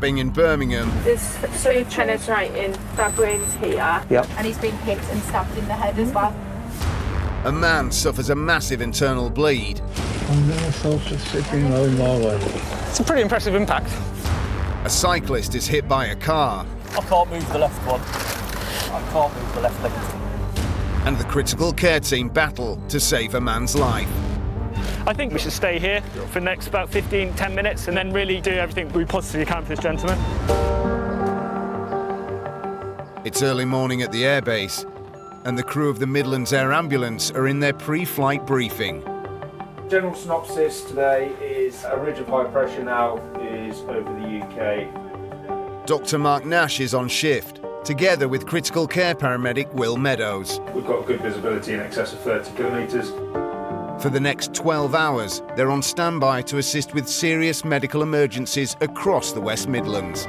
stopping in Birmingham. There's so penetrating stab wounds here. Yep. And he's been hit and stabbed in the head as well. A man suffers a massive internal bleed. I'm never selfless sitting rolling my way. It's a pretty impressive impact. A cyclist is hit by a car. I can't move the left one. I can't move the left leg. And the critical care team battle to save a man's life. I think we should stay here for the next about 10 minutes and then really do everything we possibly can for this gentleman. It's early morning at the airbase, and the crew of the Midlands Air Ambulance are in their pre-flight briefing. General synopsis today is a ridge of high pressure now is over the UK. Dr. Mark Nash is on shift, together with critical care paramedic Will Meadows. We've got good visibility in excess of 30 kilometres. For the next 12 hours, they're on standby to assist with serious medical emergencies across the West Midlands.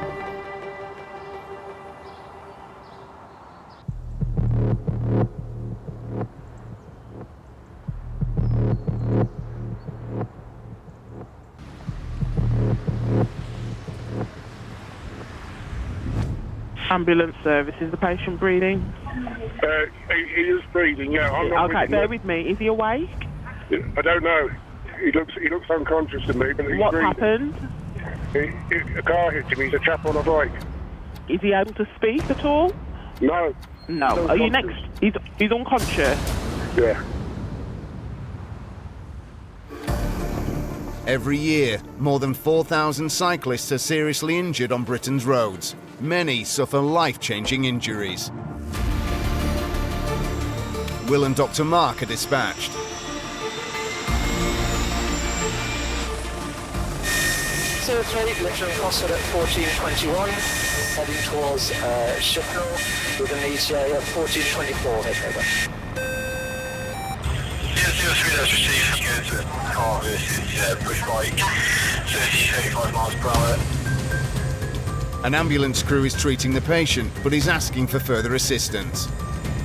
Ambulance service, is the patient breathing? He is breathing, yeah. I'm not okay, bear with me. Is he awake? I don't know. He looks unconscious to me, but he's What breathing. happened? A car hit him. He's a chap on a bike. Is he able to speak at all? No. No. Are you next? He's unconscious. Yeah. Every year, more than 4,000 cyclists are seriously injured on Britain's roads. Many suffer life-changing injuries. Will and Dr. Mark are dispatched. So it's ready, literally crossed at 14:21, heading towards Sheffield with an ETA at 14:24, take over. Car versus push bike, 35 miles per hour. An ambulance crew is treating the patient, but is asking for further assistance.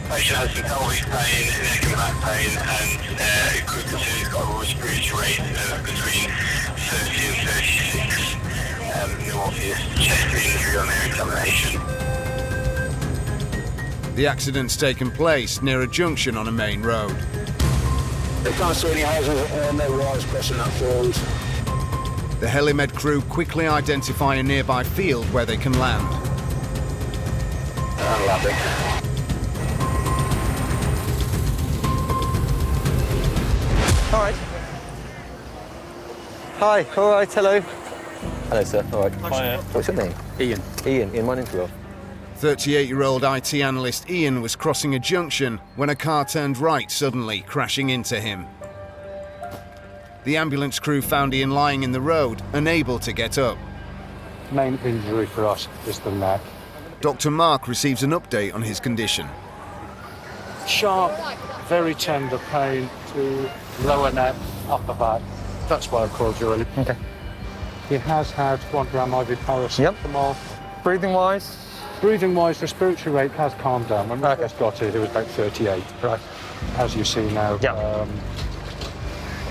Patient has some pelvic pain, neck and back pain, and quickly he's got a respiratory rate between 30 and 36. No obvious chest injury on their examination. The accident's taken place near a junction on a main road. They can't see any houses, no wires crossing that field. The Helimed crew quickly identify a nearby field where they can land. Landing. All right. Hi, all right, hello. Hello, sir, all right. Hiya. What's your name? Ian. Ian, my name's Will. 38-year-old IT analyst Ian was crossing a junction when a car turned right suddenly, crashing into him. The ambulance crew found Ian lying in the road, unable to get up. Main injury for us is the neck. Dr. Mark receives an update on his condition. Sharp, very tender pain to lower neck, upper back. That's why I called you in. Okay. He has had 1 gram IV paracetamol. Breathing-wise? Breathing-wise, respiratory rate has calmed down. When we first got it, it was about 38. Right. As you see now,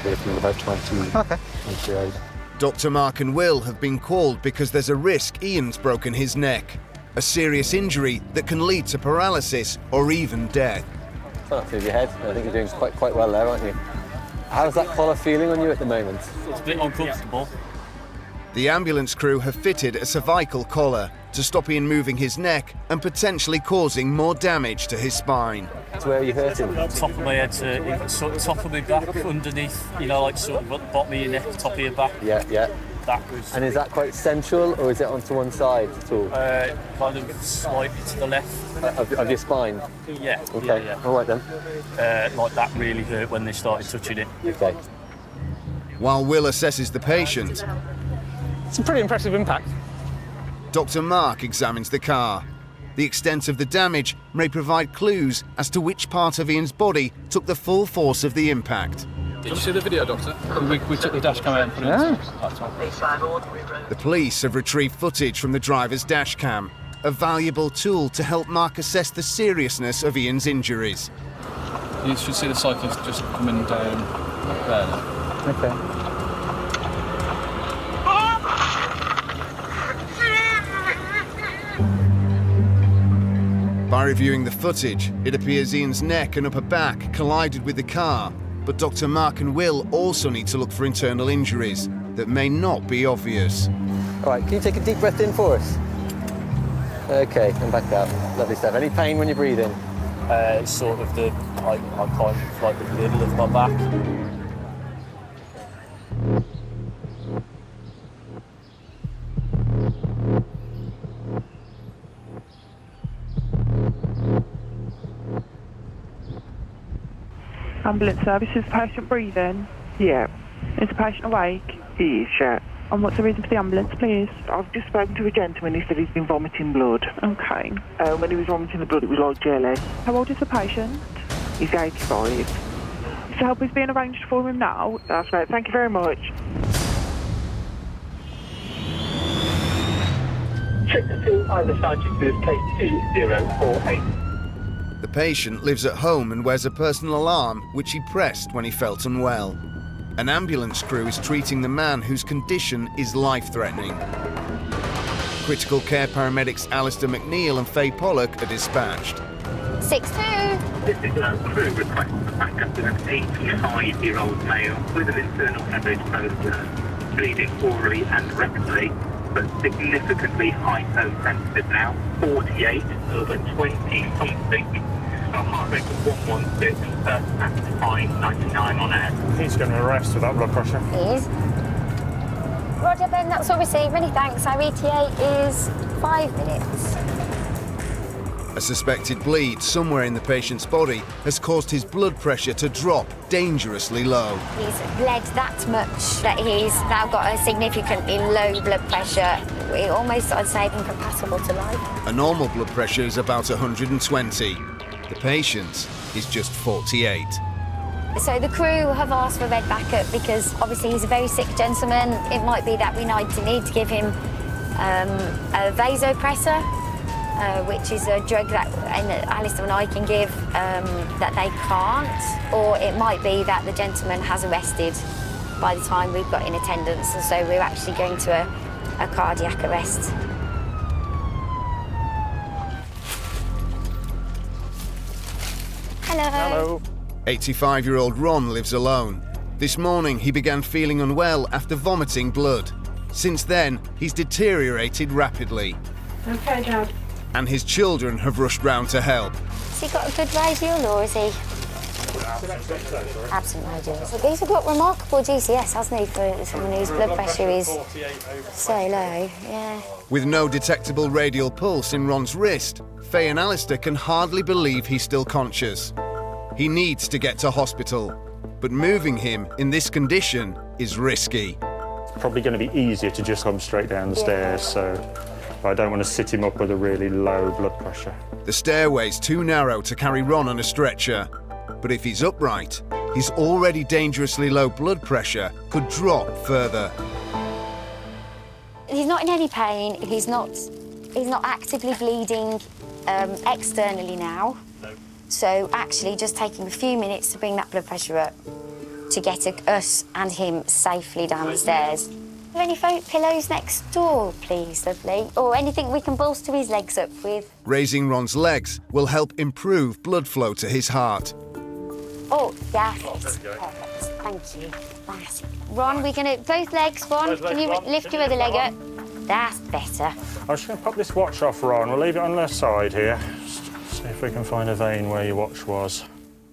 breathing about 20, Okay. 28. Dr. Mark and Will have been called because there's a risk Ian's broken his neck, a serious injury that can lead to paralysis or even death. Try not to move your head. I think you're doing quite well there, aren't you? How's that collar feeling on you at the moment? It's a bit uncomfortable. The ambulance crew have fitted a cervical collar to stop Ian moving his neck and potentially causing more damage to his spine. So where are you hurting? Top of my head to sort of top of my back, underneath, you know, like sort of at the bottom of your neck, top of your back. Yeah. That was... And is that quite central, or is it onto one side at all? Kind of slightly to the left. Of your spine? Yeah. Okay, Yeah. all right then. Like that really hurt when they started touching it. Okay. While Will assesses the patient, It's a pretty impressive impact. Dr. Mark examines the car. The extent of the damage may provide clues as to which part of Ian's body took the full force of the impact. Did you see the video, Doctor? We took the dashcam out and put it in. The police have retrieved footage from the driver's dashcam, a valuable tool to help Mark assess the seriousness of Ian's injuries. You should see the cyclist just coming down there. Okay. reviewing the footage, it appears Ian's neck and upper back collided with the car, but Dr. Mark and Will also need to look for internal injuries that may not be obvious. All right, can you take a deep breath in for us? Okay, and back out. Lovely stuff. Any pain when you breathe in? It's sort of the, I kind of like the middle of my back. Ambulance service, is the patient breathing? Yeah. Is the patient awake? He is, yeah. And what's the reason for the ambulance, please? I've just spoken to a gentleman. He said he's been vomiting blood. Okay. When he was vomiting the blood, it was like jelly. How old is the patient? He's 85. Is help is being arranged for him now? That's right. Thank you very much. Check the field by the sergeant with case 2048. The patient lives at home and wears a personal alarm, which he pressed when he felt unwell. An ambulance crew is treating the man whose condition is life-threatening. Critical care paramedics Alistair McNeil and Faye Pollock are dispatched. 6-2. This is a crew request for backup with an 85-year-old male with an internal hemorrhage process, bleeding orally and rectally, but significantly hypersensitive now, 48 over 20-something. Our heart rate was 116, at 599 on air. He's going to arrest with that blood pressure. He is. Roger, Ben, that's all received. Many thanks. Our ETA is 5 minutes. A suspected bleed somewhere in the patient's body has caused his blood pressure to drop dangerously low. He's bled that much that he's now got a significantly low blood pressure. Almost, I'd say, incompatible to life. A normal blood pressure is about 120. The patient is just 48. So the crew have asked for med backup because obviously he's a very sick gentleman. It might be that we need to give him a vasopressor, which is a drug that Alistair and I can give that they can't. Or it might be that the gentleman has arrested by the time we've got in attendance, and so we're actually going to a cardiac arrest. Hello. 85-year-old Ron lives alone. This morning he began feeling unwell after vomiting blood. Since then, he's deteriorated rapidly. Okay, Dad. And his children have rushed round to help. Has he got a good radial, or is he absent radial? He's got remarkable GCS, hasn't he, for someone whose blood pressure is so low, yeah. With no detectable radial pulse in Ron's wrist, Faye and Alistair can hardly believe he's still conscious. He needs to get to hospital, but moving him in this condition is risky. It's probably going to be easier to just come straight down the stairs, so I don't want to sit him up with a really low blood pressure. The stairway's too narrow to carry Ron on a stretcher, but if he's upright, his already dangerously low blood pressure could drop further. He's not in any pain. He's not actively bleeding externally now. No. So actually just taking a few minutes to bring that blood pressure up to get us and him safely down the stairs. Are there any pillows next door, please, lovely? Or anything we can bolster his legs up with? Raising Ron's legs will help improve blood flow to his heart. Oh, yeah, perfect. Thank you. That's it. Ron, we're going to... Both legs, Ron. Can you lift your other leg up? That's better. I'm just going to pop this watch off, Ron. We'll leave it on the side here. Just see if we can find a vein where your watch was.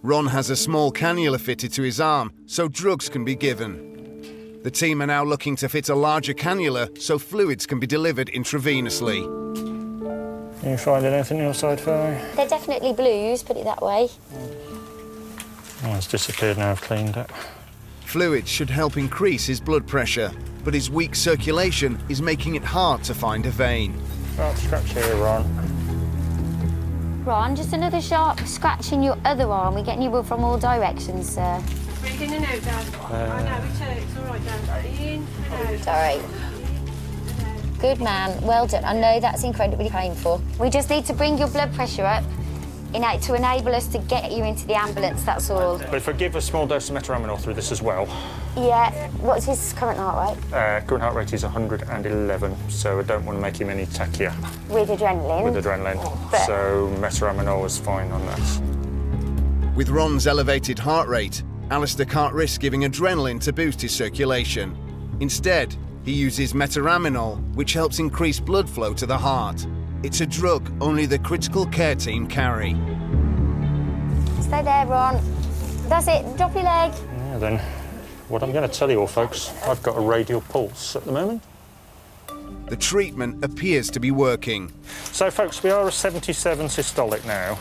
Ron has a small cannula fitted to his arm, so drugs can be given. The team are now looking to fit a larger cannula so fluids can be delivered intravenously. Can you find anything on your side, Faye? They're definitely blues, put it that way. Oh, it's disappeared now, I've cleaned it. Fluids should help increase his blood pressure, but his weak circulation is making it hard to find a vein. Sharp scratch here, Ron. Ron, just another sharp scratch in your other arm. We're getting you from all directions, sir. Breathe in and out, Dad. I know, it's all right, Dad. In and out. Sorry. Good man, well done. I know that's incredibly painful. We just need to bring your blood pressure up to enable us to get you into the ambulance, that's all. But if I give a small dose of methamphetamine through this as well. Yeah. What's his current heart rate? Current heart rate is 111, so I don't want to make him any tackier. With adrenaline? With adrenaline. So metaraminol is fine on that. With Ron's elevated heart rate, Alistair can't risk giving adrenaline to boost his circulation. Instead, he uses metaraminol, which helps increase blood flow to the heart. It's a drug only the critical care team carry. Stay there, Ron. That's it. Drop your leg. Yeah, then. What I'm going to tell you all, folks, I've got a radial pulse at the moment. The treatment appears to be working. So, folks, we are a 77 systolic now,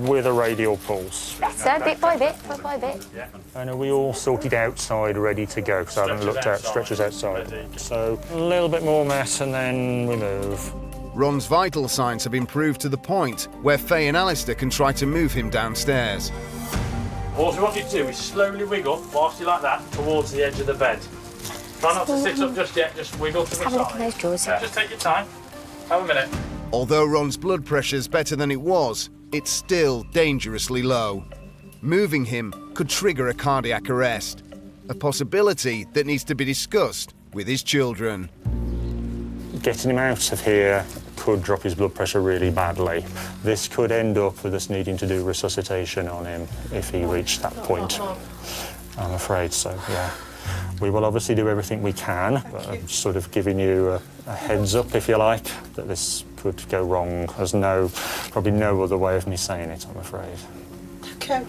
with a radial pulse. Better, bit by bit, bit by bit. And are we all sorted outside, ready to go? Because I haven't looked at stretchers outside. So, a little bit more mass, and then we move. Ron's vital signs have improved to the point where Faye and Alistair can try to move him downstairs. All we want you to do is slowly wiggle whilst you're like that towards the edge of the bed. Try not to sit up just yet, just wiggle to the Have a look at side. those drawers. Yeah, just take your time. Have a minute. Although Ron's blood pressure's better than it was, it's still dangerously low. Moving him could trigger a cardiac arrest, a possibility that needs to be discussed with his children. Getting him out of here could drop his blood pressure really badly. This could end up with us needing to do resuscitation on him if he reached that point. I'm afraid so, yeah. We will obviously do everything we can, but I'm sort of giving you a heads up, if you like, that this could go wrong. There's probably no other way of me saying it, I'm afraid. Okay.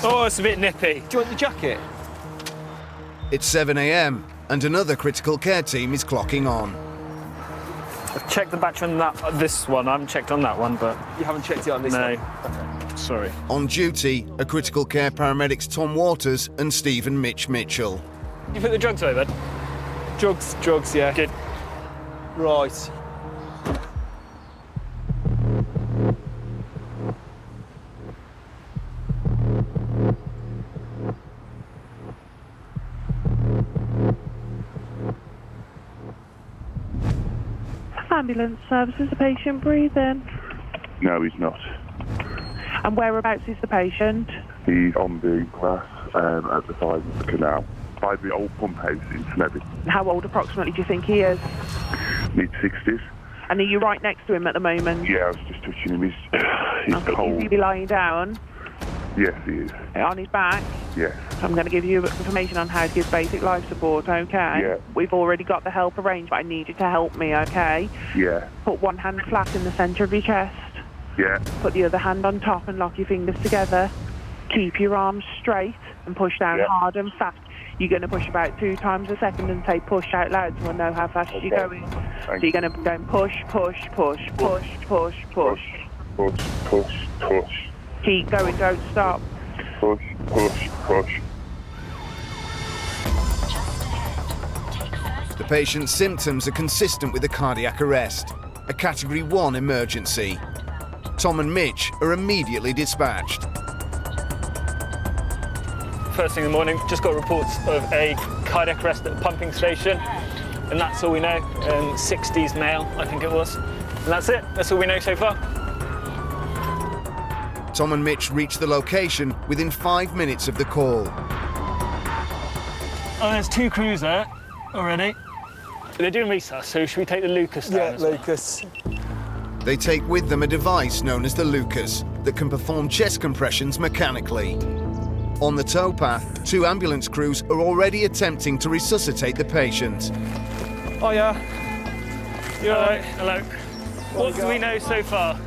Oh, it's a bit nippy. Do you want the jacket? It's 7 a.m. and another critical care team is clocking on. I've checked the battery on this one. I haven't checked on that one, but... You haven't checked it on this one? No. Okay. Sorry. On duty are critical care paramedics Tom Waters and Stephen Mitch Mitchell. You put the drugs away, then? Drugs, yeah. Good. Right. Ambulance services, the patient breathing. No, he's not. And whereabouts is the patient? He's on the grass at the side of the canal, by the old pump house in Smedley. How old approximately do you think he is? Mid-60s. And are you right next to him at the moment? Yeah, I was just touching him. He's Okay, cold. is he be lying down? Yes, he is. On his back? Yes. So I'm going to give you information on how to give basic life support, okay? Yeah. We've already got the help arranged, but I need you to help me, okay? Yeah. Put one hand flat in the centre of your chest. Yeah. Put the other hand on top and lock your fingers together. Keep your arms straight and push down hard and fast. You're going to push about 2 times a second and say push out loud so we'll know how fast you're going. So you're going to go push, push, push, push, push, push. Push, push, push. Keep going, don't stop. Push, push, push. The patient's symptoms are consistent with a cardiac arrest, a Category 1 emergency. Tom and Mitch are immediately dispatched. First thing in the morning, just got reports of a cardiac arrest at the pumping station, and that's all we know. 60s male, I think it was. And that's it. That's all we know so far. Tom and Mitch reach the location within 5 minutes of the call. Oh, there's 2 crews there already. They're doing resus, so should we take the Lucas down? Yeah, Lucas. They take with them a device known as the Lucas that can perform chest compressions mechanically. On the towpath, 2 ambulance crews are already attempting to resuscitate the patient. Oh, yeah. You're all right. Hello. What do we know so far?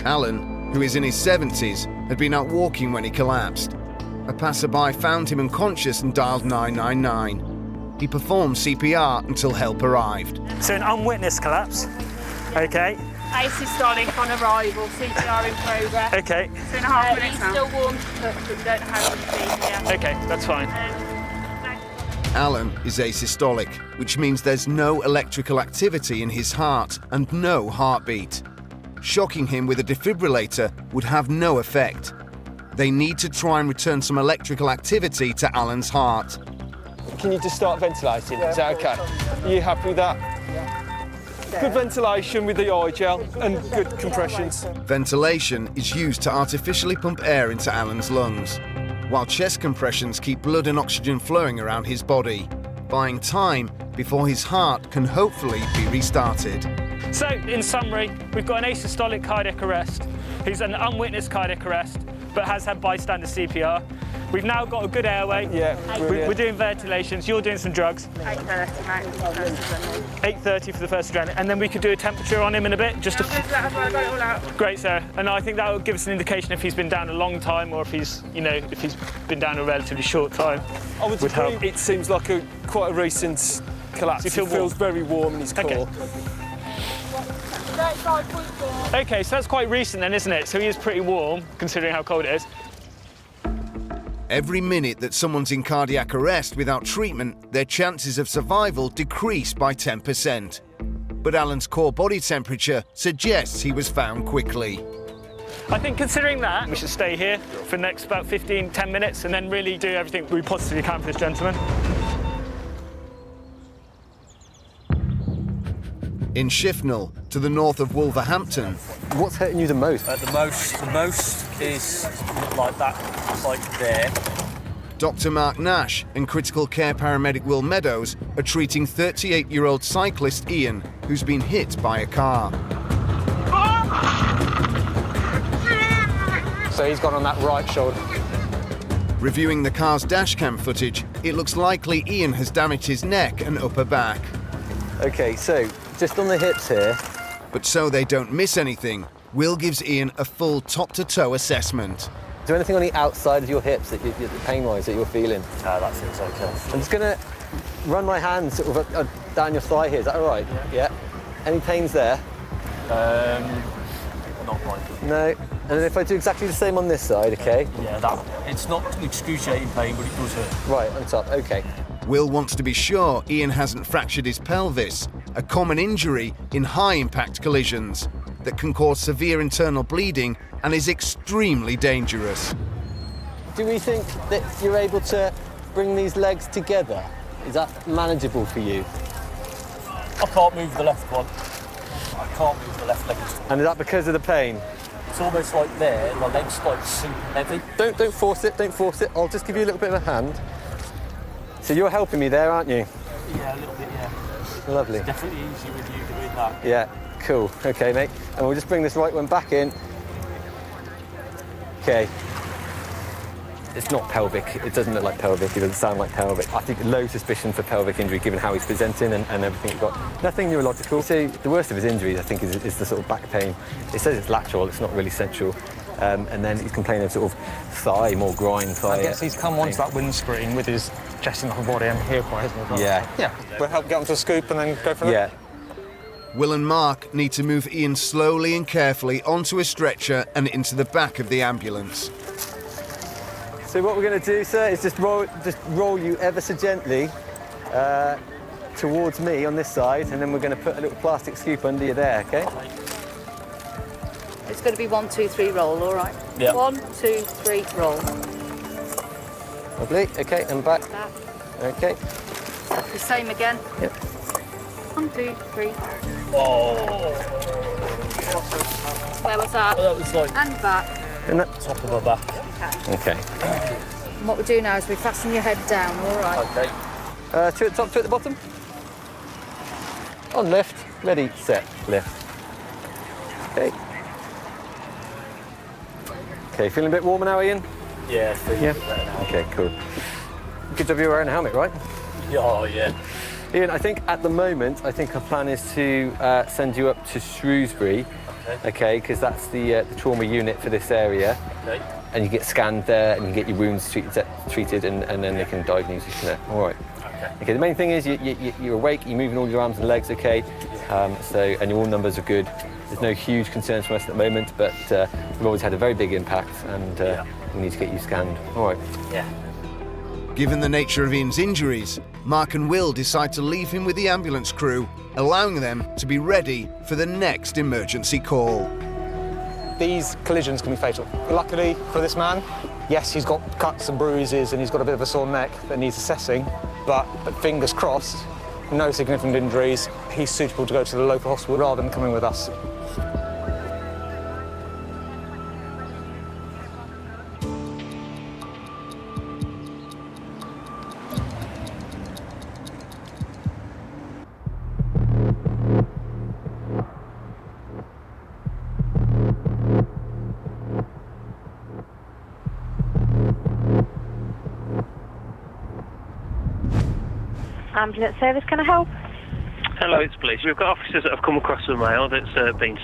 Alan, who is in his 70s, had been out walking when he collapsed. A passerby found him unconscious and dialed 999. He performed CPR until help arrived. So an unwitnessed collapse. Okay. Asystolic on arrival, CPR in progress. Okay. 2.5 minutes now. Still warm, but we don't know how to see here. Okay, that's fine. Alan is asystolic, which means there's no electrical activity in his heart and no heartbeat. Shocking him with a defibrillator would have no effect. They need to try and return some electrical activity to Alan's heart. Can you just start ventilating? Is that okay? Are you happy with that? Good ventilation with the eye gel and good compressions. Ventilation is used to artificially pump air into Alan's lungs, while chest compressions keep blood and oxygen flowing around his body, buying time before his heart can hopefully be restarted. So, in summary, we've got an asystolic cardiac arrest, who's an unwitnessed cardiac arrest, but has had bystander CPR. We've now got a good airway. Yeah, we're doing ventilations. You're doing some drugs. 8:30, mate. 8:30 for the first adrenaline, and then we could do a temperature on him in a bit. Just Great, sir. And I think that will give us an indication if he's been down a long time or if he's, if he's been down a relatively short time. I would agree. It seems like quite a recent collapse. You feel it feels very warm in his core. Okay. Okay, so that's quite recent then, isn't it? So he is pretty warm, considering how cold it is. Every minute that someone's in cardiac arrest without treatment, their chances of survival decrease by 10%. But Alan's core body temperature suggests he was found quickly. I think considering that, we should stay here for the next about 10 minutes and then really do everything we possibly can for this gentleman. In Shifnal, to the north of Wolverhampton. What's hurting you the most? The most is like that, like there. Dr. Mark Nash and critical care paramedic Will Meadows are treating 38-year-old cyclist Ian, who's been hit by a car. So he's gone on that right shoulder. Reviewing the car's dashcam footage, it looks likely Ian has damaged his neck and upper back. Okay, so just on the hips here. But so they don't miss anything, Will gives Ian a full top-to-toe assessment. Is there anything on the outside of your hips that pain-wise that you're feeling? No, that seems okay. I'm just going to run my hands sort of down your thigh here. Is that all right? Yeah. Any pains there? Not quite. No. And then if I do exactly the same on this side, okay? Yeah, it's not excruciating pain, but it does hurt. Right, on top, okay. Will wants to be sure Ian hasn't fractured his pelvis, a common injury in high-impact collisions that can cause severe internal bleeding and is extremely dangerous. Do we think that you're able to bring these legs together? Is that manageable for you? I can't move the left one. I can't move the left leg. And is that because of the pain? It's almost like there, my leg's like super heavy. Don't force it, don't force it. I'll just give you a little bit of a hand. So you're helping me there, aren't you? Yeah, a little bit, yeah. Lovely. It's definitely easy with you doing that. Yeah, cool. Okay, mate. And we'll just bring this right one back in. Okay. It's not pelvic. It doesn't look like pelvic. It doesn't sound like pelvic. I think low suspicion for pelvic injury given how he's presenting and everything he's got. Nothing neurological. So the worst of his injuries, I think, is the sort of back pain. It says it's lateral. It's not really central. And then he's complaining of sort of thigh, more groin thigh. I guess he's come onto that windscreen with his chest in the body and here quite, hasn't he? Yeah. Yeah. We'll help get onto the scoop and then go from there. Will and Mark need to move Ian slowly and carefully onto a stretcher and into the back of the ambulance. So what we're going to do, sir, is just roll you ever so gently towards me on this side, and then we're going to put a little plastic scoop under you there, okay? It's going to be 1, 2, 3, roll, all right? Yeah. 1, 2, 3, roll. Lovely, okay, and back. Okay. The same again. Yep. 1, 2, 3. Oh. Where was that? That was like... And back. And that... Top of my back. Okay. And what we do now is we fasten your head down, all right? Okay. 2 at the top, 2 at the bottom. On lift, ready, set, lift. Okay. Okay, feeling a bit warmer now, Ian? Yeah, feeling a bit better now. Okay, cool. Good job you're wearing a helmet, right? Oh, yeah. Ian, I think at the moment, our plan is to send you up to Shrewsbury, okay, because that's the trauma unit for this area. Okay. And you get scanned there, and you get your wounds treated, and then they can diagnose you from there. All right. Okay. The main thing is you're awake, you're moving all your arms and legs, okay. And your all numbers are good. There's no huge concerns for us at the moment, but we've always had a very big impact, and we need to get you scanned. All right. Yeah. Given the nature of Ian's injuries, Mark and Will decide to leave him with the ambulance crew, allowing them to be ready for the next emergency call. These collisions can be fatal. Luckily for this man, yes, he's got cuts and bruises and he's got a bit of a sore neck that needs assessing, but fingers crossed, no significant injuries. He's suitable to go to the local hospital rather than coming with us. Ambulance service, can I help? Hello, it's police. We've got officers that have come across the male that's been...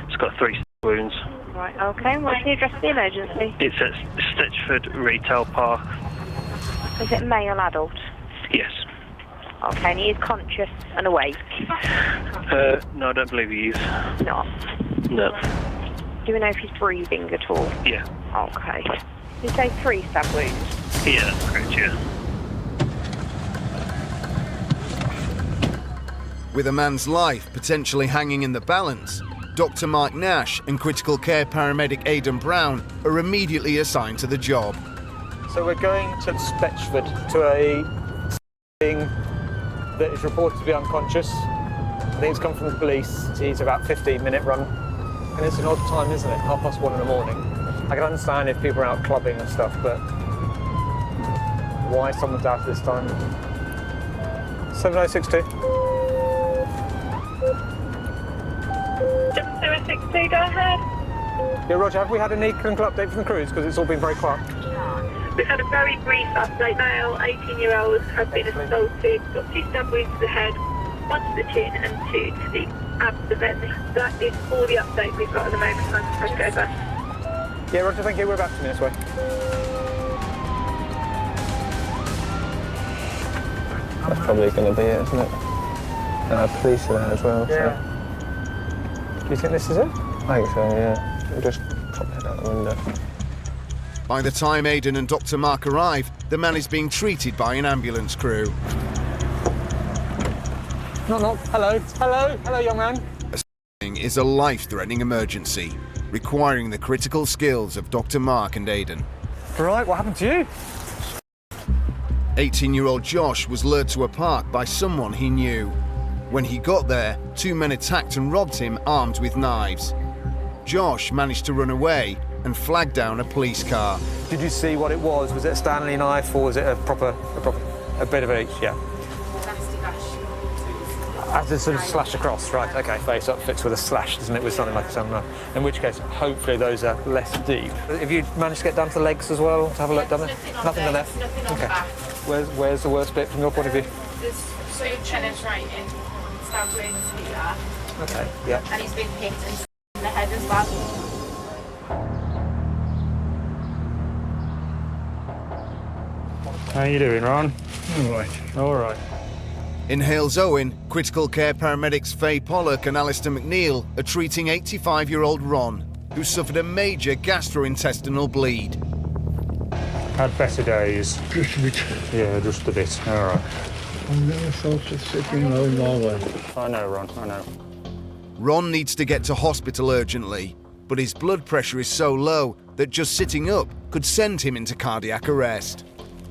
It's got 3 wounds. Right, okay. What's the address of the emergency? It's at Stitchford Retail Park. Is it male adult? Yes. Okay, and he is conscious and awake? No, I don't believe he is. Not? No. Do we know if he's breathing at all? Yeah. Okay. Did you say 3 stab wounds? Yeah, that's correct, yeah. With a man's life potentially hanging in the balance, Dr. Mark Nash and critical care paramedic Aidan Brown are immediately assigned to the job. So we're going to Stitchford to a thing that is reported to be unconscious. I think it's come from the police. It's about a 15-minute run. And it's an odd time, isn't it? 1:30 in the morning. I can understand if people are out clubbing and stuff, but why someone's out at this time? 7062. 7062, go ahead. Yeah, Roger, have we had any clinical update from the crews? Because it's all been very quiet. We've had a very brief update. Male, 18-year-old, has been assaulted, got 2 stab wounds to the head, 1 to the chin and 2 to the abdomen. That is all the update we've got at the moment. I'm supposed to go back. Yeah, Roger, thank you. We're about 2 minutes away. That's probably going to be it, isn't it? Police are there as well. Yeah. So. Do you think this is it? I think so, yeah. We'll just pop it out the window. By the time Aidan and Dr. Mark arrive, the man is being treated by an ambulance crew. Knock. Hello. Hello, young man. Is a life-threatening emergency, requiring the critical skills of Dr. Mark and Aidan. Right, what happened to you? 18-year-old Josh was lured to a park by someone he knew. When he got there, 2 men attacked and robbed him armed with knives. Josh managed to run away and flag down a police car. Did you see what it was? Was it a Stanley knife or was it a bit of each? Yeah. As a sort of slash across, right? Okay. Face up fits with a slash, doesn't it? With something like a samurai. In which case, hopefully those are less deep. Have you managed to get down to the legs as well? To have a look down there? Nothing on there. Okay. Where's the worst bit from your point of view? There's 2 penetrating stab wounds here. Okay. Yeah. And he's been hit in the head as well. How you doing, Ron? All right. In Hales Owen, critical care paramedics Faye Pollock and Alistair McNeil are treating 85-year-old Ron, who suffered a major gastrointestinal bleed. Had better days. Just a bit. Yeah, just a bit. All right. I'm never thought of sitting low Norway. I know, Ron, I know. Ron needs to get to hospital urgently, but his blood pressure is so low that just sitting up could send him into cardiac arrest.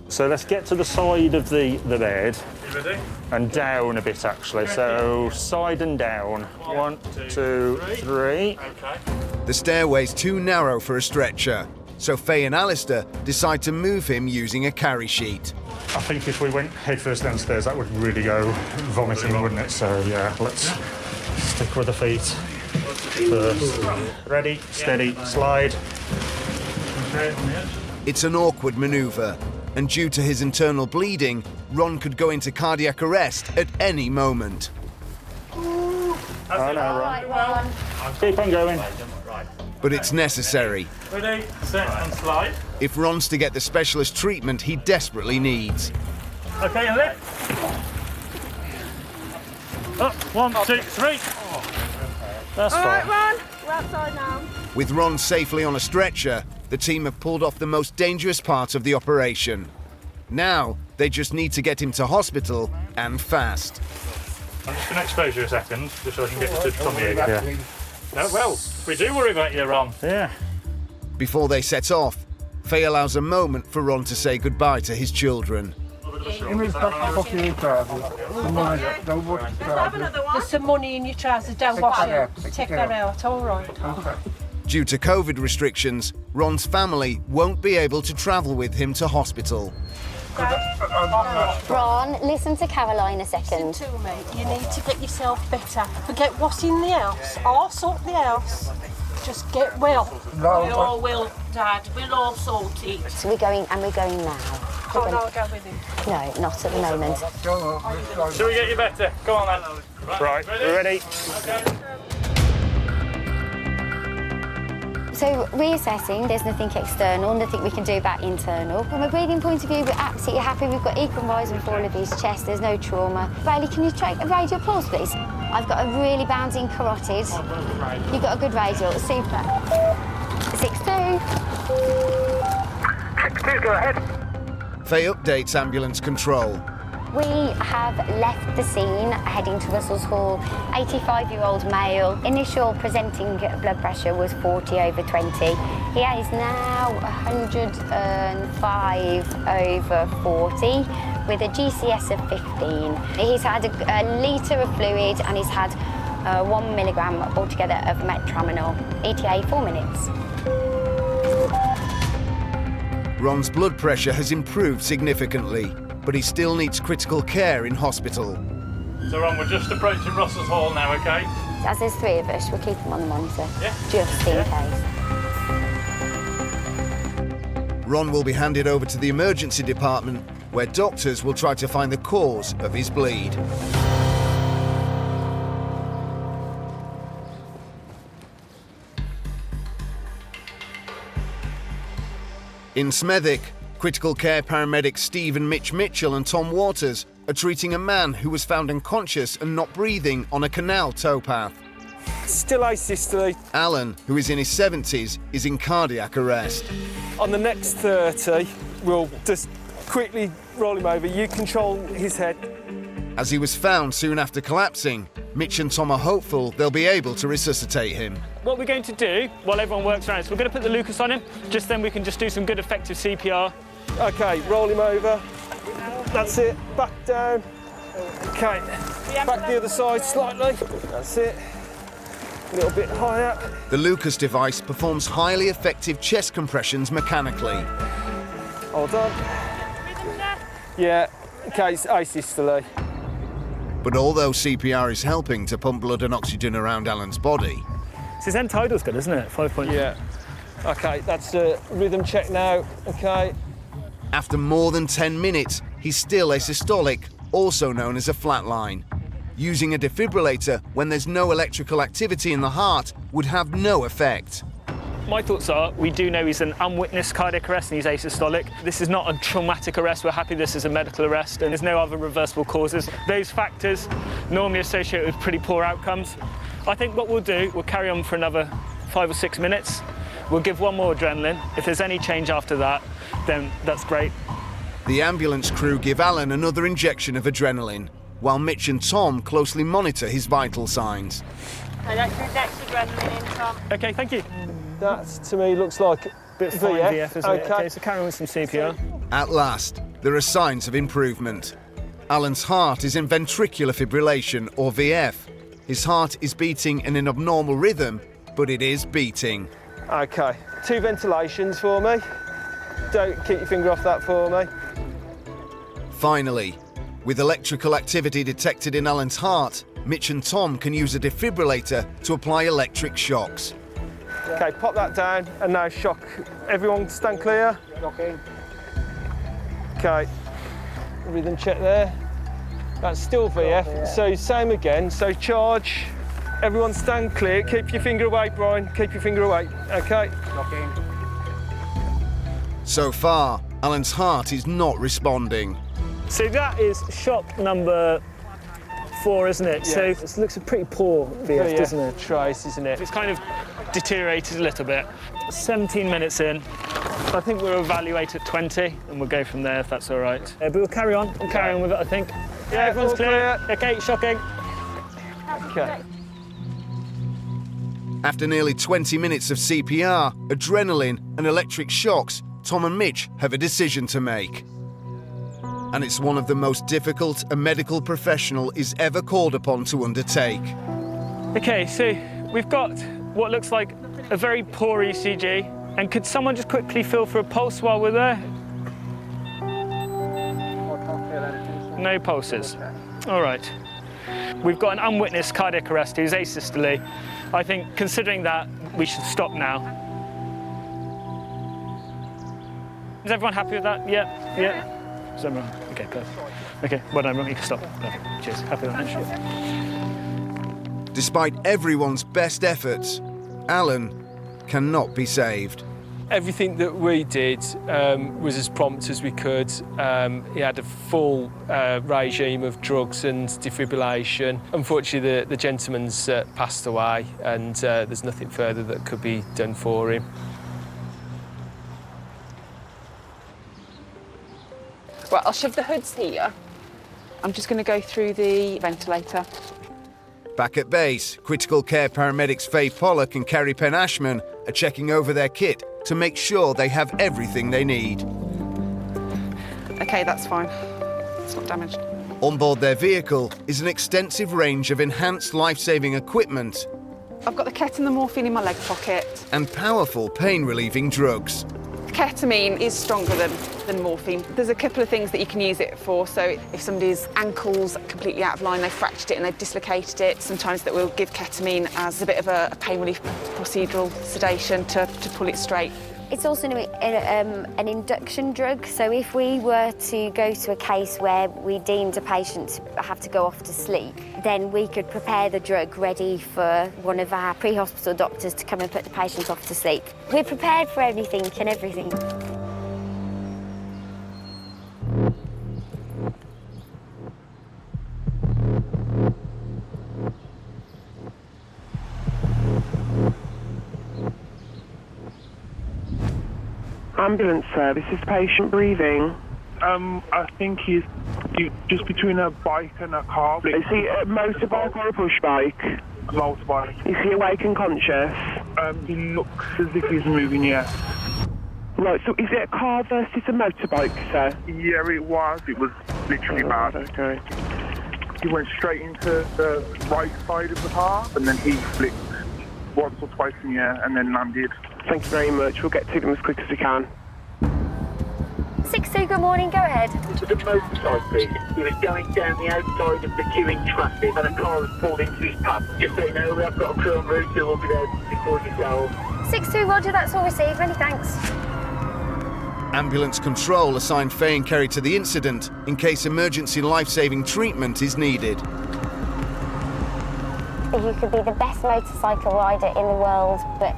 So let's get to the side of the bed. You ready? And down a bit, actually. So side and down. 1, 2, 3. Okay. The stairway's too narrow for a stretcher, so Faye and Alistair decide to move him using a carry sheet. I think if we went headfirst downstairs, that would really go vomiting, wouldn't it? So yeah, let's stick with the feet first. Ready, steady, slide. Okay. It's an awkward manoeuvre, and due to his internal bleeding, Ron could go into cardiac arrest at any moment. I know, Ron. Keep on going. But it's necessary. Ready, set and slide. If Ron's to get the specialist treatment he desperately needs. Okay, and lift. Up, 1, 2, 3. That's All right, fine. Ron, we're outside now. With Ron safely on a stretcher, the team have pulled off the most dangerous part of the operation. Now, they just need to get him to hospital, and fast. I'm just going to expose you a second, just so I can get to Tommy again. Yeah. No, well, we do worry about you, Ron. Yeah. Before they set off, Faye allows a moment for Ron to say goodbye to his children. Well, There's some money in your trousers, don't wash it. Take that out, all right. Due to COVID restrictions, Ron's family won't be able to travel with him to hospital. Ron, listen to Caroline a second. Listen to me. You need to get yourself better. Forget what's in the house. I'll sort the house. Just get well. We all will, Dad. We'll all sort it. So we're going now. Oh, no, I'll go with him. No, not at the moment. Shall we get you better? Go on then. Right, we're ready. So reassessing, there's nothing external, nothing we can do about internal. From a breathing point of view, we're absolutely happy. We've got equal rise and fall of his chest, there's no trauma. Bailey, can you take a radial pulse, please? I've got a really bounding carotid. You've got a good radial, super. 6'2". 6'2", go ahead. Faye updates ambulance control. We have left the scene, heading to Russell's Hall. 85-year-old male. Initial presenting blood pressure was 40/20. He is now 105/40 with a GCS of 15. He's had a litre of fluid and he's had 1 milligram altogether of metronidazole. ETA 4 minutes. Ron's blood pressure has improved significantly, but he still needs critical care in hospital. So Ron, we're just approaching Russell's Hall now, OK? As there's 3 of us, we'll keep him on the monitor, yeah. Just in case. Ron will be handed over to the emergency department, where doctors will try to find the cause of his bleed. In Smethwick, critical care paramedics Steve and Mitch Mitchell and Tom Waters are treating a man who was found unconscious and not breathing on a canal towpath. Still asystole. Alan, who is in his 70s, is in cardiac arrest. On the next 30, we'll just quickly roll him over. You control his head. As he was found soon after collapsing, Mitch and Tom are hopeful they'll be able to resuscitate him. What we're going to do, while everyone works around, is we're going to put the Lucas on him, just then we can just do some good effective CPR. OK, roll him over. That's it, back down. OK, back the other side slightly. That's it. A little bit higher. The Lucas device performs highly effective chest compressions mechanically. Hold on. Yeah, OK, it's asystole. But although CPR is helping to pump blood and oxygen around Alan's body... So his end tidal's good, isn't it? 5 point. Yeah. OK, that's a rhythm check now. OK. After more than 10 minutes, he's still asystolic, also known as a flatline. Using a defibrillator when there's no electrical activity in the heart would have no effect. My thoughts are, we do know he's an unwitnessed cardiac arrest and he's asystolic. This is not a traumatic arrest. We're happy this is a medical arrest and there's no other reversible causes. Those factors normally associated with pretty poor outcomes. I think what we'll do, we'll carry on for another 5 or 6 minutes. We'll give one more adrenaline. If there's any change after that, then that's great. The ambulance crew give Alan another injection of adrenaline, while Mitch and Tom closely monitor his vital signs. That's your next adrenaline in, Tom. OK, thank you. That, to me, looks like a bit fine VF, isn't it? OK, so carry on with some CPR. At last, there are signs of improvement. Alan's heart is in ventricular fibrillation, or VF. His heart is beating in an abnormal rhythm, but it is beating. OK, 2 ventilations for me. Don't keep your finger off that for me. Finally, with electrical activity detected in Alan's heart, Mitch and Tom can use a defibrillator to apply electric shocks. OK, pop that down and now shock. Everyone stand clear. Okay. OK, rhythm check there. That's still VF, so same again, so charge. Everyone stand clear, keep your finger away, Brian, keep your finger away, OK? Okay. So far, Alan's heart is not responding. So that is shock number 4, isn't it? Yes. So it looks a pretty poor VF, doesn't it? Trace, isn't it? It's kind of deteriorated a little bit. 17 minutes in. I think we'll evaluate at 20 and we'll go from there if that's all right. But we'll carry on. We'll carry on with it, I think. Yeah, everyone's clear. OK, shocking. OK. After nearly 20 minutes of CPR, adrenaline and electric shocks, Tom and Mitch have a decision to make. and it's one of the most difficult a medical professional is ever called upon to undertake. Okay, so we've got what looks like a very poor ECG, and could someone just quickly feel for a pulse while we're there? No pulses. All right. We've got an unwitnessed cardiac arrest who's asystole. I think, considering that, we should stop now. Is everyone happy with that? Yeah? Yeah? Is everyone? Okay, perfect. Okay, well done, you can stop. Perfect. Cheers. Happy with that? Despite everyone's best efforts, Alan cannot be saved. Everything that we did was as prompt as we could. He had a full regime of drugs and defibrillation. Unfortunately, the gentleman's passed away, and there's nothing further that could be done for him. Right, I'll shove the hoods here. I'm just going to go through the ventilator. Back at base, critical care paramedics Faye Pollock and Kerry Penn-Ashman are checking over their kit to make sure they have everything they need. OK, that's fine. It's not damaged. On board their vehicle is an extensive range of enhanced life-saving equipment I've got the ket and the morphine in my leg pocket. and powerful pain-relieving drugs. Ketamine is stronger than morphine. There's a couple of things that you can use it for. So if somebody's ankle's completely out of line, they've fractured it and they've dislocated it, sometimes that we'll give ketamine as a bit of a pain relief procedural sedation to pull it straight. It's also an induction drug, so if we were to go to a case where we deemed a patient to have to go off to sleep, then we could prepare the drug ready for one of our pre-hospital doctors to come and put the patient off to sleep. We're prepared for anything and everything. Ambulance service, is the patient breathing? I think he's just between a bike and a car. Is he a motorbike or a push bike? A motorbike. Is he awake and conscious? He looks as if he's moving, yes. Right, so is it a car versus a motorbike, sir? Yeah, it was. It was literally bad. Okay. He went straight into the right side of the car, and then he flipped once or twice in the air and then landed. Thank you very much. We'll get to them as quick as we can. 6-2, good morning, go ahead. To the motorcyclist. He was going down the outside of the queuing traffic and a car has pulled into his path. Just so you know, we have got a crew en route who will be there before yourself. 6-2, roger, that's all received, many thanks. Ambulance control assigned Faye and Kerry to the incident in case emergency life-saving treatment is needed. You could be the best motorcycle rider in the world, but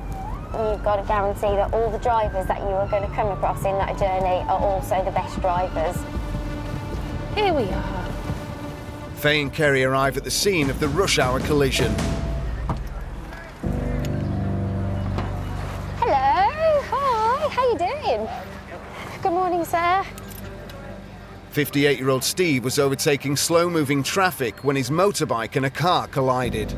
you've got to guarantee that all the drivers that you are going to come across in that journey are also the best drivers. Here we are. Faye and Kerry arrive at the scene of the rush hour collision. Hello, hi, how you doing? Good morning, sir. 58-year-old Steve was overtaking slow-moving traffic when his motorbike and a car collided.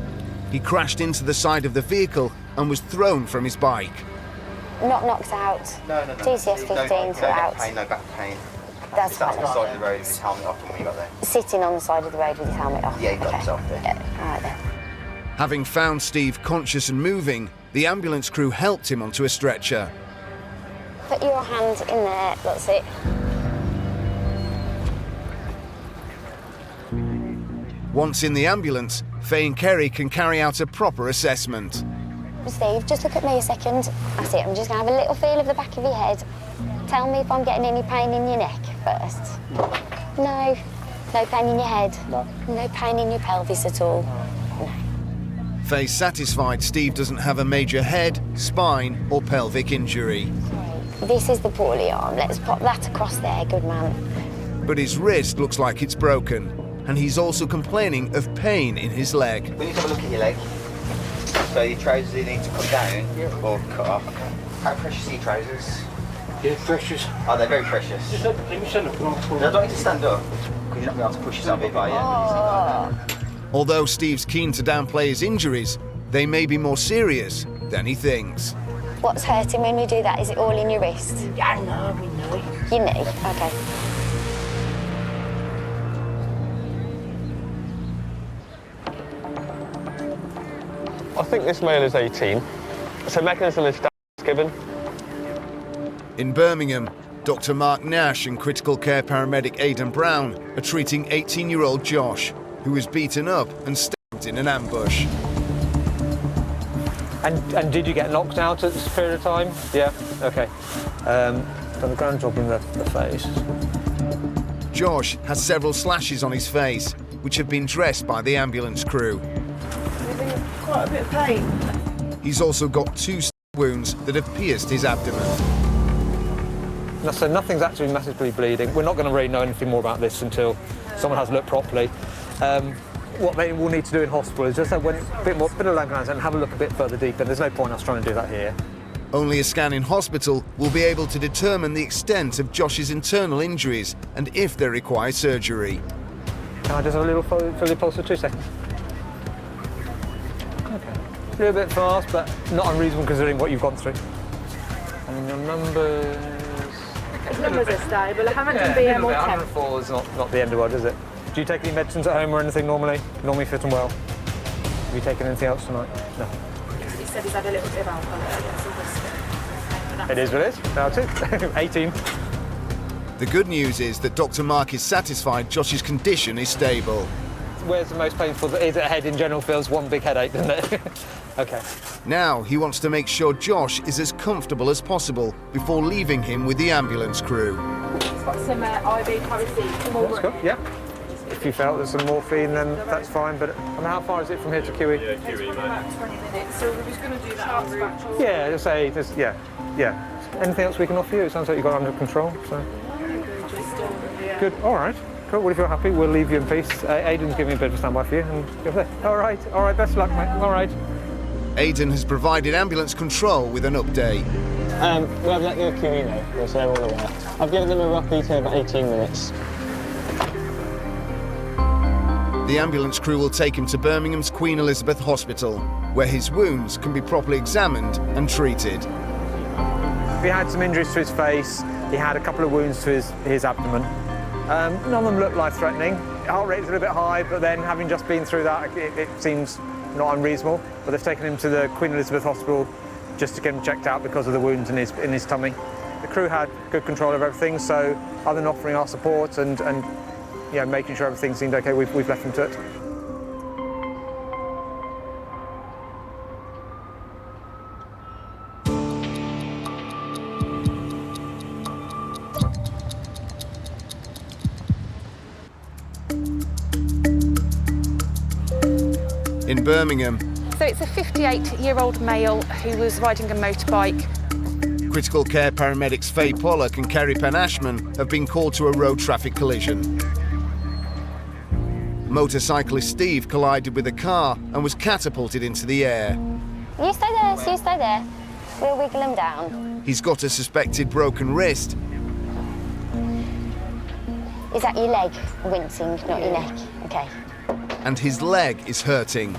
He crashed into the side of the vehicle and was thrown from his bike. Not knocked out. No. TCS 15s no are out. Pain, no back pain. That's Sat on the fine. side of the road with his helmet off when we got there. Sitting on the side of the road with his helmet off. Yeah, he got Okay. himself there. Yeah, all right then. Having found Steve conscious and moving, the ambulance crew helped him onto a stretcher. Put your hand in there, that's it. Once in the ambulance, Faye and Kerry can carry out a proper assessment. Steve, just look at me a second. That's it, I'm just going to have a little feel of the back of your head. Tell me if I'm getting any pain in your neck first. No. No pain in your head? No. No pain in your pelvis at all? No. Faye's satisfied Steve doesn't have a major head, spine or pelvic injury. This is the poorly arm. Let's pop that across there, good man. But his wrist looks like it's broken, and he's also complaining of pain in his leg. We need to have a look at your leg. So your trousers need to come down or cut off. How precious are your trousers? Yeah, precious. Oh, they're very precious. Just let me stand up. No, don't need to stand up, because you're not going to be able to push yourself in by you. Although Steve's keen to downplay his injuries, they may be more serious than he thinks. What's hurting when we do that? Is it all in your wrist? Yeah, I know, we know. Your knee? Okay. 58-year-old 58-year-old Steve was overtaking slow-moving traffic when his motorbike and a car collided. He crashed into the side of the vehicle and was thrown from his bike. Not knocked out. Steve, Steve, just look at me a second. I think this male is 18. So mechanism is given. In Birmingham, Dr. Mark Nash and critical care paramedic Aidan Brown are treating 18-year-old Josh, who was beaten up and stabbed in an ambush. And did you get knocked out at this period of time? Yeah, okay. Done a grand job in the face. Josh has several slashes on his face, which have been dressed by the ambulance crew. Quite a bit of pain. He's also got 2 wounds that have pierced his abdomen. So nothing's actually massively bleeding. We're not going to really know anything more about this until someone has looked properly. What they will need to do in hospital is just have a bit of localisation and have a look a bit further deep, and there's no point us trying to do that here. Only a scan in hospital will be able to determine the extent of Josh's internal injuries and if they require surgery. Can I just have a little fill your pulse for 2 seconds? Okay. A little bit fast, but not unreasonable considering what you've gone through. And your numbers... The numbers are stable. I haven't done BM or 10. 104 is not the end of the world, is it? Do you take any medicines at home or anything normally? Normally fit and well? Have you taken anything else tonight? No. He said he's had a little bit of alcohol earlier, so it is what it is. Now too. 18. The good news is that Dr. Mark is satisfied Josh's condition is stable. Where's the most painful? Is it head in general? Feels one big headache, doesn't it? Okay. Now he wants to make sure Josh is as comfortable as possible before leaving him with the ambulance crew. He's got some IV paracetamol. That's good, yeah. If you felt there's some morphine, then that's fine. But how far is it from here to QE? Yeah, QE, about 20 minutes. So we're just going to do that. Yeah, just say, yeah. Anything else we can offer you? It sounds like you've got it under control. So. Good. All right. Cool. Well, if you're happy, we'll leave you in peace. Aidan's giving me a bit of a standby for you, and go there. All right. Best of luck, mate. All right. Aidan has provided ambulance control with an update. We have let go of QE now, so they're all aware. I've given them a rough ETA of 18 minutes. The ambulance crew will take him to Birmingham's Queen Elizabeth Hospital, where his wounds can be properly examined and treated. He had some injuries to his face. He had a couple of wounds to his abdomen. None of them look life-threatening. Heart rate is a little bit high, but then having just been through that, it seems not unreasonable. But they've taken him to the Queen Elizabeth Hospital just to get him checked out because of the wounds in his tummy. The crew had good control of everything, so other than offering our support and making sure everything seemed okay, we've left them to it. In Birmingham, So it's a 58-year-old male who was riding a motorbike. critical care paramedics Faye Pollock and Kerry Penashman have been called to a road traffic collision. Motorcyclist Steve collided with a car and was catapulted into the air. You stay there. We'll wiggle him down. He's got a suspected broken wrist. Is that your leg wincing, not your neck? Okay. And his leg is hurting.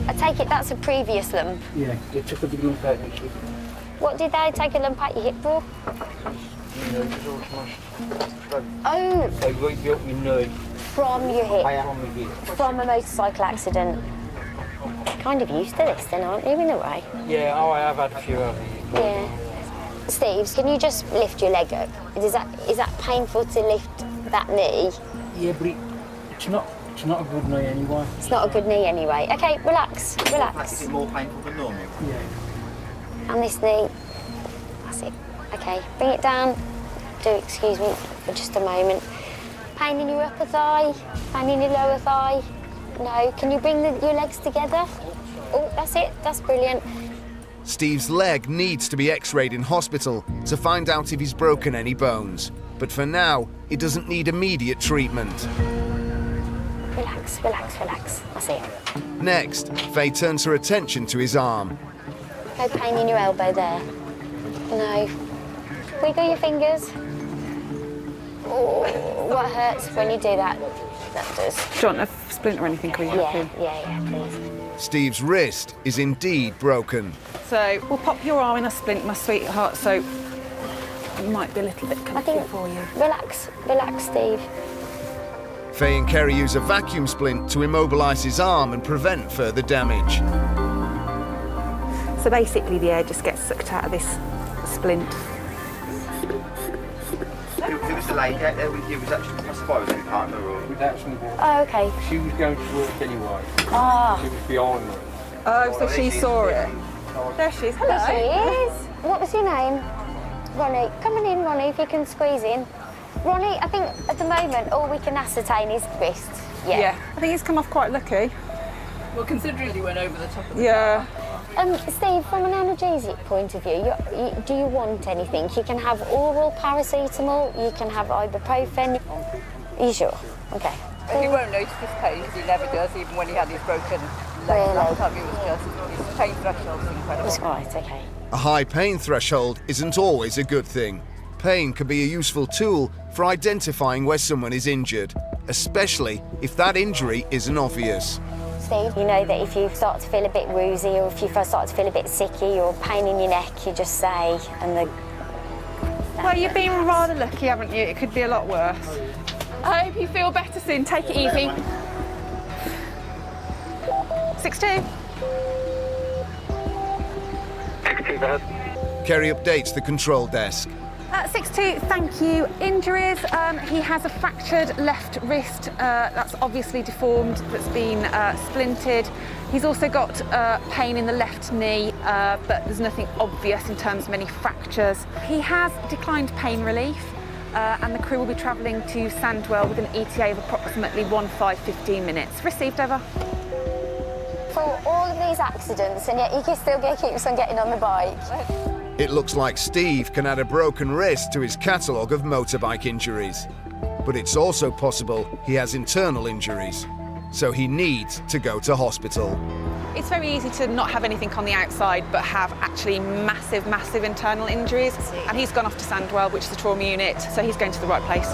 I take it that's a previous lump. Yeah, they took a big lump out. What did they take a lump out your hip for? Oh! They right me up my knee. From your hip? From my hip. From a motorcycle accident? Kind of used to this then, aren't you, in a way? Yeah, I have had a few of them. Yeah. Steve, can you just lift your leg up? Is that painful to lift that knee? Yeah, but it's not a good knee anyway. It's not a good knee anyway. Okay, relax. Is it more painful than normal? Yeah. And this knee. That's it. Okay, bring it down. Excuse me for just a moment. Pain in your upper thigh, pain in your lower thigh. No, can you bring your legs together? Oh, that's it. That's brilliant. Steve's leg needs to be x-rayed in hospital to find out if he's broken any bones. But for now, it doesn't need immediate treatment. Relax. That's it. Next, Faye turns her attention to his arm. No pain in your elbow there. No. Wiggle your fingers. Oh, what hurts when you do that? That does. Do you want a splint or anything? Yeah, please. Steve's wrist is indeed broken. So we'll pop your arm in a splint, my sweetheart, so it might be a little bit comfy for you. Relax, Steve. Faye and Kerry use a vacuum splint to immobilise his arm and prevent further damage. So basically the air just gets sucked out of this splint. Who was the lady out there with you? Was actually passed by? Was any partner or? It was actually walking. Oh, okay. She was going to work anyway. Ah. She was behind me. Oh, so she saw it. There she is. Hello. There she is. What was your name? Ronnie. Come on in, Ronnie, if you can squeeze in. Ronnie, I think at the moment all we can ascertain is wrist. Yeah. I think he's come off quite lucky. Well, considering he went over the top of the Yeah. Steve, from an analgesic point of view, do you want anything? You can have oral paracetamol, you can have ibuprofen. Are you sure? Okay. But he won't notice his pain because he never does, even when he had his broken leg. Last time he was just, his pain threshold is incredible. Right, okay. A high pain threshold isn't always a good thing. Pain can be a useful tool for identifying where someone is injured, especially if that injury isn't obvious. Steve, you know that if you start to feel a bit woozy or if you first start to feel a bit sicky or pain in your neck, you just say, and the... Well, you've been rather lucky, haven't you? It could be a lot worse. I hope you feel better soon. Take it easy. 6-2. 6-2, go ahead. Kerry updates the control desk. 6-2, thank you. Injuries, he has a fractured left wrist that's obviously deformed, that's been splinted. He's also got pain in the left knee, but there's nothing obvious in terms of any fractures. He has declined pain relief, and the crew will be travelling to Sandwell with an ETA of approximately 15 minutes. Received, over. For all of these accidents, and yet you can still keeps on getting on the bike. It looks like Steve can add a broken wrist to his catalogue of motorbike injuries. But it's also possible he has internal injuries, so he needs to go to hospital. It's very easy to not have anything on the outside but have actually massive internal injuries. And he's gone off to Sandwell, which is the trauma unit, so he's going to the right place.